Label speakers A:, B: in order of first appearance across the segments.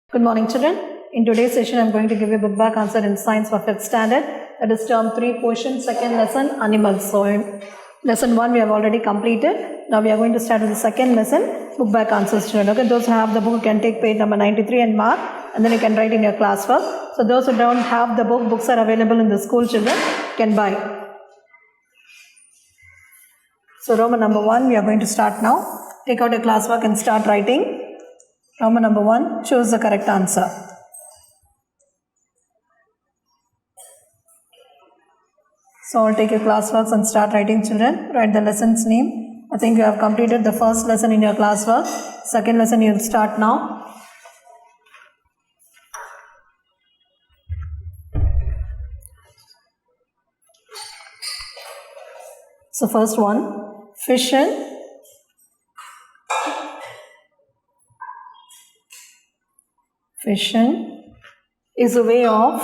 A: Good morning, children. In today's session, I'm going to give you a book back answer in science for 5th standard. That is term 3, portion, second lesson, animals. So, in lesson 1, we have already completed. Now, we are going to start with the second lesson, book back answers, children. Okay, those who have the book can take page number 93 and mark, and then you can write in your classwork. So, those who don't have the book, books are available in the school, children can buy. So, Roman number 1, we are going to start now. Take out your classwork and start writing. Roman number 1, choose the correct answer. So, I'll take your classworks and start writing, children. Write the lesson's name. I think you have completed the first lesson in your classwork. Second lesson you will start now. So, first one, fission. Fission is a way of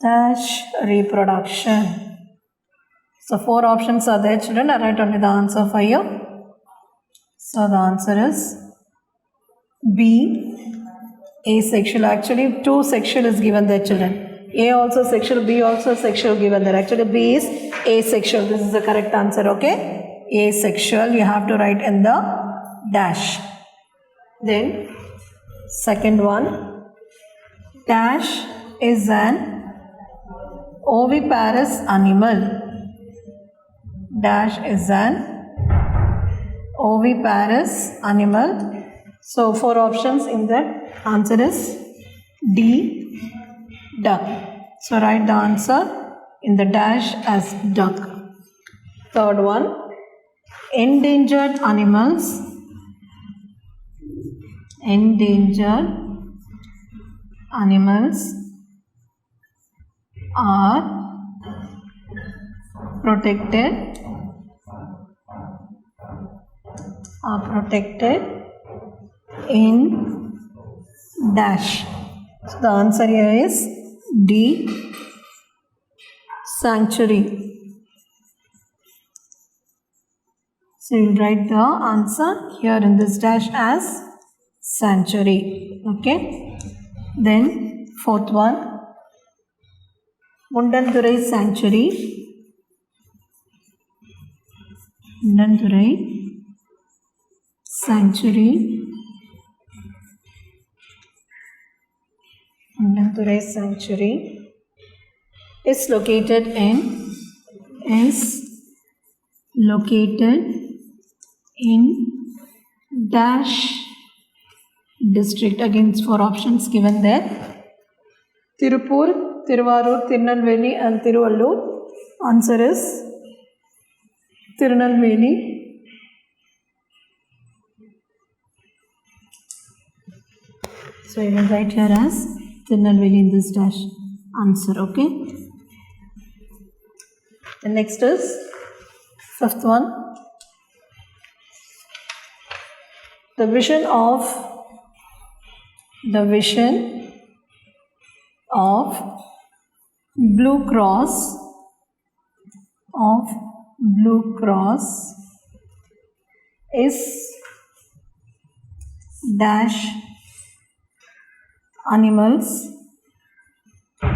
A: dash reproduction. So 4 options are there, children. I write only the answer for you. So the answer is B, asexual. Actually 2 sexual is given there, children. A also sexual, B also sexual given there. Actually B is asexual. This is the correct answer, okay? Asexual, you have to write in the dash. Then second one, dash is an oviparous animal. Dash is an oviparous animal. So 4 options in that. Answer is D, duck. So write the answer in the dash as duck. Third one, endangered animals. Endangered animals are protected in dash. So the answer here is D, sanctuary. So you will write the answer here in this dash as sanctuary. Okay. Then fourth one, Mundandurai sanctuary. Mundandurai sanctuary. Mundandurai sanctuary is located in dash district. Again, 4 options given there. Tirupur, Tiruvarur, Tirunelveli and Tiruvallur. Answer is Tirunelveli. So you will write here as Tirunelveli in this dash answer, okay? The next is fifth one. The vision of Blue Cross is dash animals.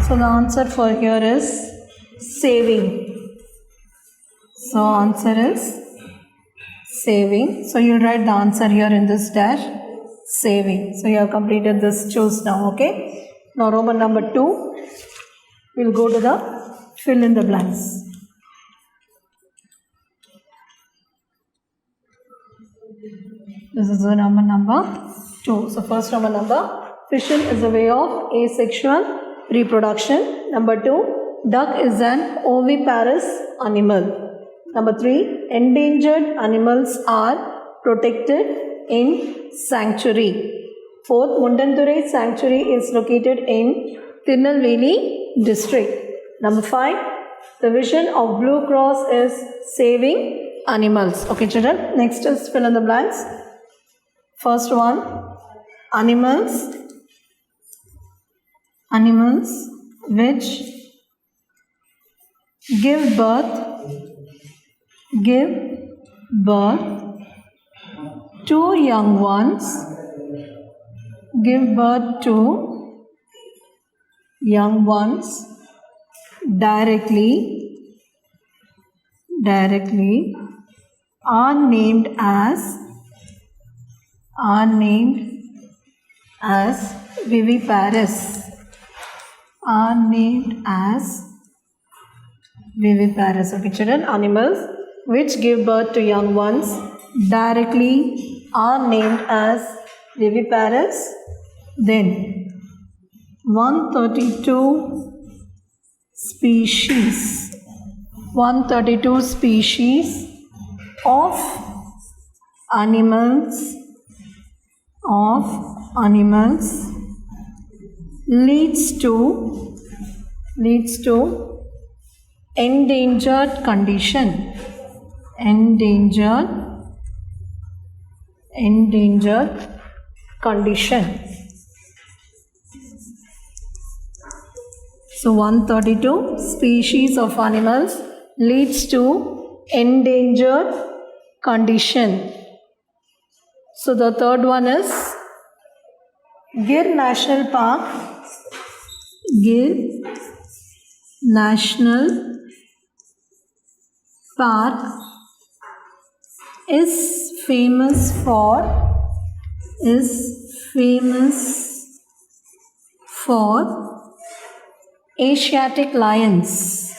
A: So the answer for here is saving. So answer is saving. So you'll write the answer here in this dash, saving. So you have completed this choose now, okay? Now Roman number 2, we'll go to the fill in the blanks. This is the Roman number 2. So first Roman number, fission is a way of asexual reproduction. Number 2, duck is an oviparous animal. Number 3, endangered animals are protected in sanctuary. 4th, Mundandurai sanctuary is located in Tirunelveli district. Number 5, the vision of Blue Cross is saving animals. Okay, children. Next is fill in the blanks. First one, animals which give birth to young ones, give birth to young ones directly are named as viviparous. Are named as viviparous. Okay, children, animals which give birth to young ones directly are named as viviparous. Then 132 species of animals leads to endangered condition. So 132 species of animals leads to endangered condition. So the third one is Gir National Park. Gir National Park is famous for Asiatic lions.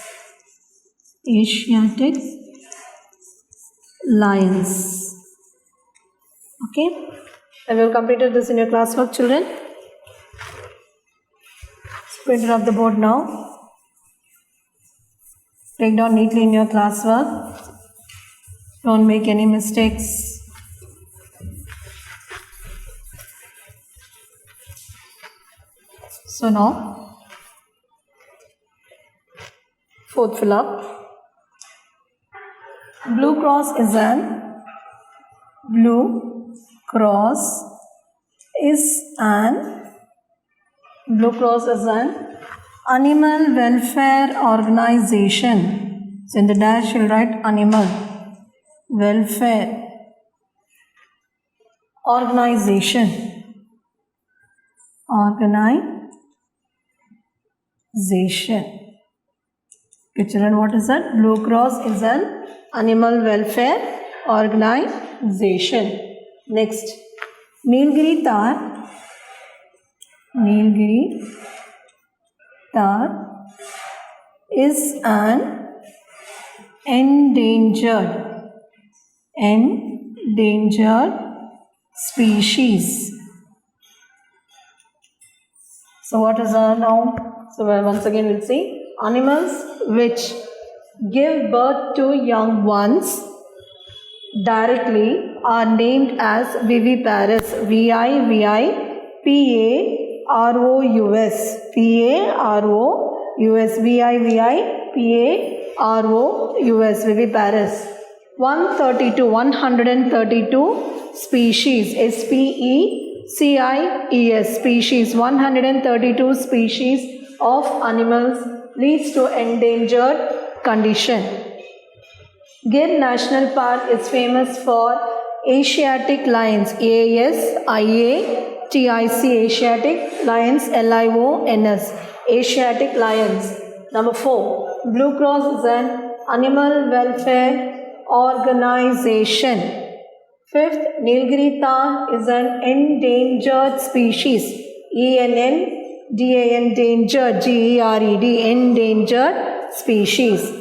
A: Okay, have you completed this in your classwork, children? Print it off the board now. Take down neatly in your classwork. Don't make any mistakes. So now, fourth fill up. Blue Cross is an animal welfare organization. So in the dash you'll write animal welfare organization. Okay, children, what is that? Blue Cross is an animal welfare organization. Next, Nilgiri tar is an endangered species. So what is now? So once again we'll see animals which give birth to young ones directly are named as viviparous. Viviparous. Viviparous. 132 species. Species. 132 species of animals leads to endangered condition. Gir National Park is famous for Asiatic lions. Asiatic lions. LIONS. Asiatic lions. Number 4. Blue Cross is an animal welfare organization. 5th, Nilgiri tar is an endangered species. endangered, endangered species.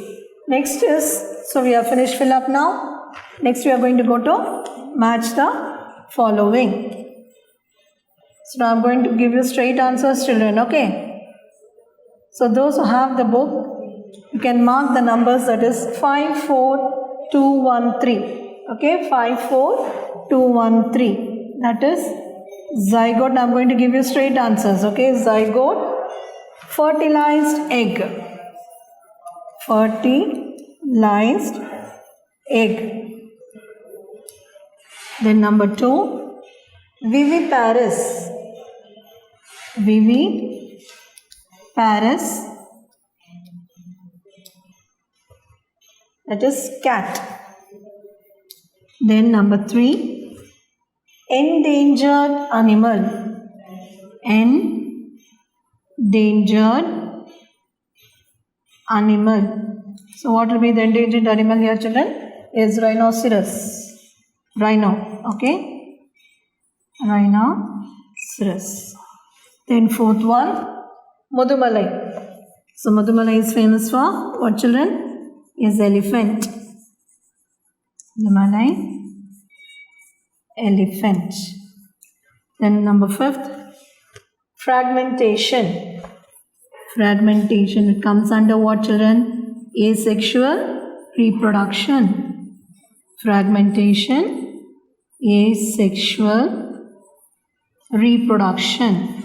A: Next is, so we have finished fill up now. Next we are going to go to match the following. So now I am going to give you straight answers, children, okay? So those who have the book, you can mark the numbers, that is 54213. Okay, 54213. That is zygote. I am going to give you straight answers. Okay, zygote, fertilized egg. Fertilized egg. Then number 2, viviparous. Viviparous. That is cat. Then number 3, endangered animal. Endangered animal. So what will be the endangered animal here, children? Is rhinoceros. Rhino. Okay. Rhinoceros. Then 4th one, Mudumalai. So Mudumalai is famous for what, children? Is elephant. Mudumalai, elephant. Then number 5th, fragmentation. Fragmentation, it comes under what, children? Asexual reproduction. Fragmentation, asexual reproduction.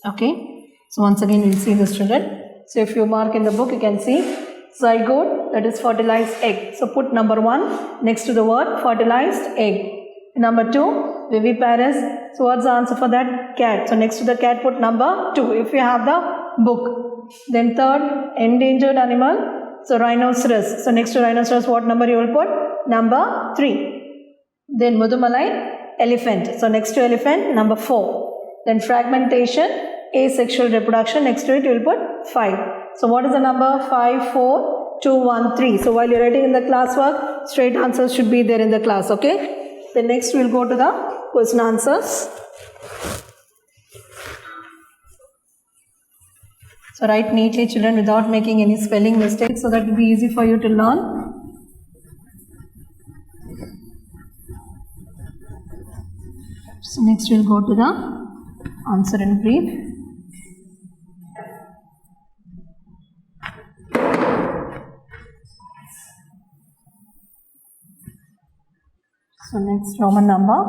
A: Okay, so once again we'll see this, children. So if you mark in the book, you can see zygote, that is fertilized egg. So put number 1 next to the word fertilized egg. Number 2, viviparous. So what's the answer for that? Cat. So next to the cat put number 2 if you have the book. Then 3rd, endangered animal. So rhinoceros. So next to rhinoceros, what number you will put? Number 3. Then Mudumalai, elephant. So next to elephant, number 4. Then fragmentation, asexual reproduction. Next to it, you will put 5. So what is the number? 5, 4, 2, 1, 3. So while you're writing in the classwork, straight answers should be there in the class. Okay. Then next we'll go to the question answers. So write neatly, children, without making any spelling mistakes, so that it will be easy for you to learn. So next we'll go to the answer in brief. So next, Roman number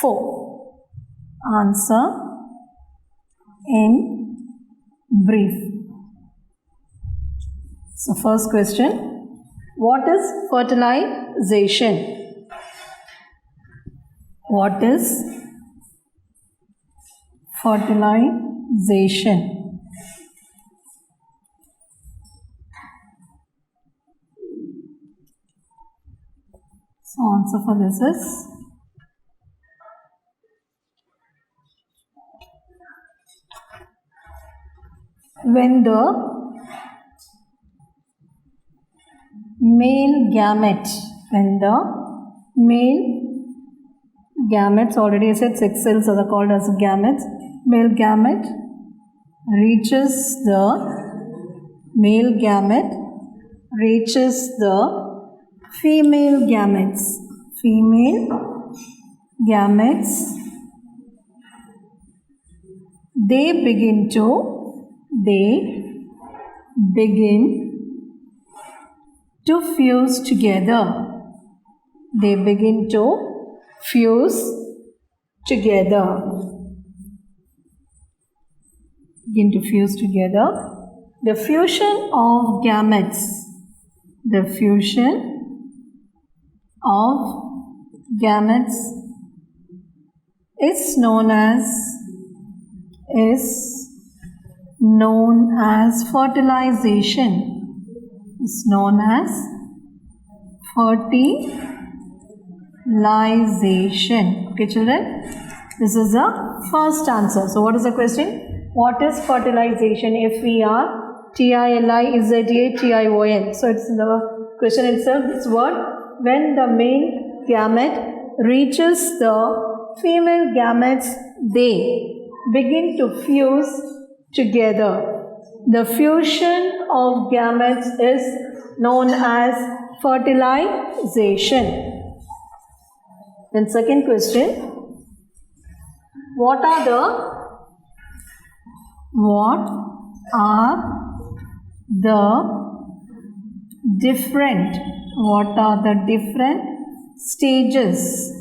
A: 4. Answer in brief. So first question, what is fertilization? What is fertilization? So answer for this is when the male gametes, already I said sex cells are called as gametes. Male gamete reaches the female gametes. They begin to fuse together. The fusion of gametes is known as fertilization. Okay, children, this is the first answer. So what is the question? What is fertilization? fertilization. So it's in the question itself, this word. When the male gamete reaches the female gametes, they begin to fuse together. The fusion of gametes is known as fertilization. Then second question, what are the different stages?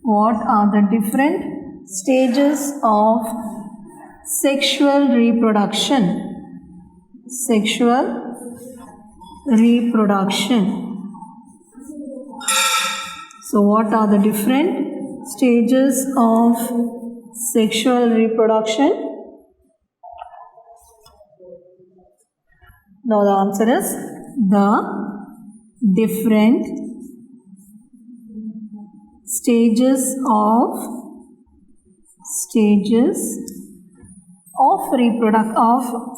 A: What are the different stages of sexual reproduction? So what are the different stages of sexual reproduction? Now the answer is the different stages of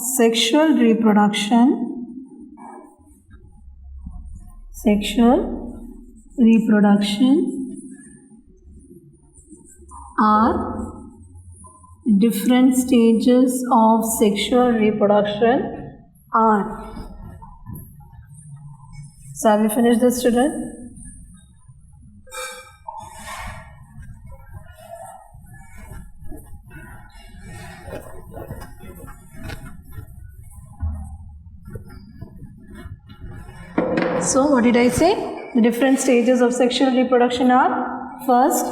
A: sexual reproduction are different stages of sexual reproduction are. So have you finished this, student? So what did I say? The different stages of sexual reproduction are: first,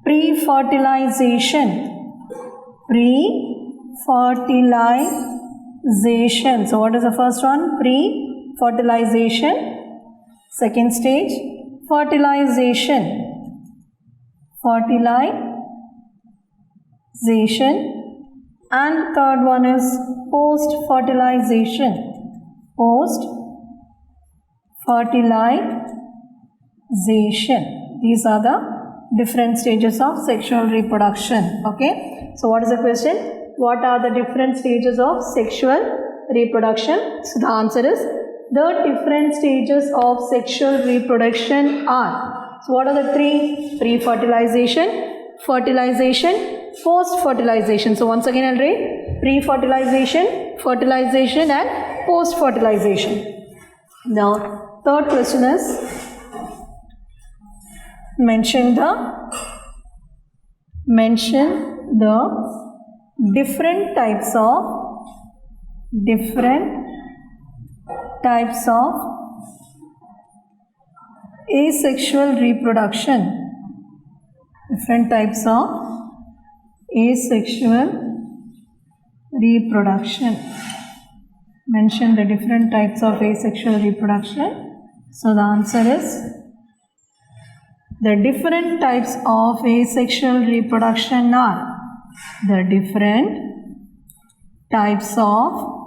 A: pre-fertilization. So what is the first one? Pre-fertilization. Second stage, fertilization. And third one is post-fertilization. These are the different stages of sexual reproduction. Okay. So what is the question? What are the different stages of sexual reproduction? So the answer is, the different stages of sexual reproduction are. So what are the three? Pre-fertilization, fertilization, post-fertilization. So once again I'll read: pre-fertilization, fertilization and post-fertilization. Now third question is, mention the different types of asexual reproduction. Different types of asexual reproduction. Mention the different types of asexual reproduction. So the answer is, the different types of asexual reproduction are. The different types of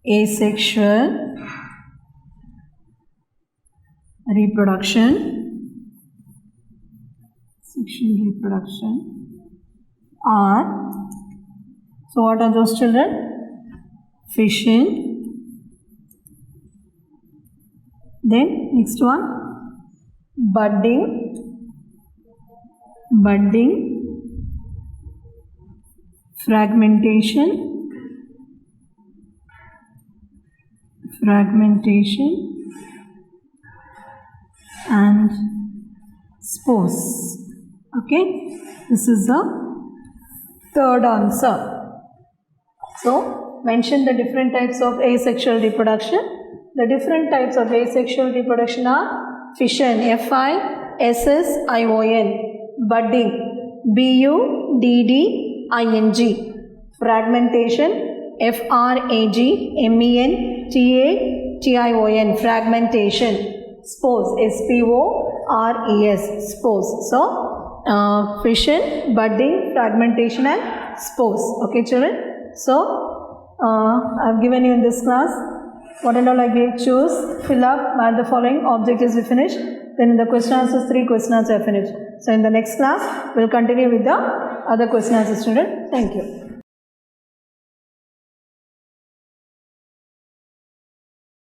A: asexual reproduction are. So what are those, children? Fission. Then next one, budding, fragmentation, and spores. Okay, this is the third answer. So mention the different types of asexual reproduction. The different types of asexual reproduction are: fission, FISSION, budding, BUDDING, fragmentation, FRAGMENTATION, fragmentation, spores, SPORES, spores. So fission, budding, fragmentation and spores. Okay, children. So I've given you in this class what and all I gave. Choose, fill up, add the following. Objectives we finished. Then in the question answers, 3 question answers are finished. So in the next class, we'll continue with the other question answers, student. Thank you.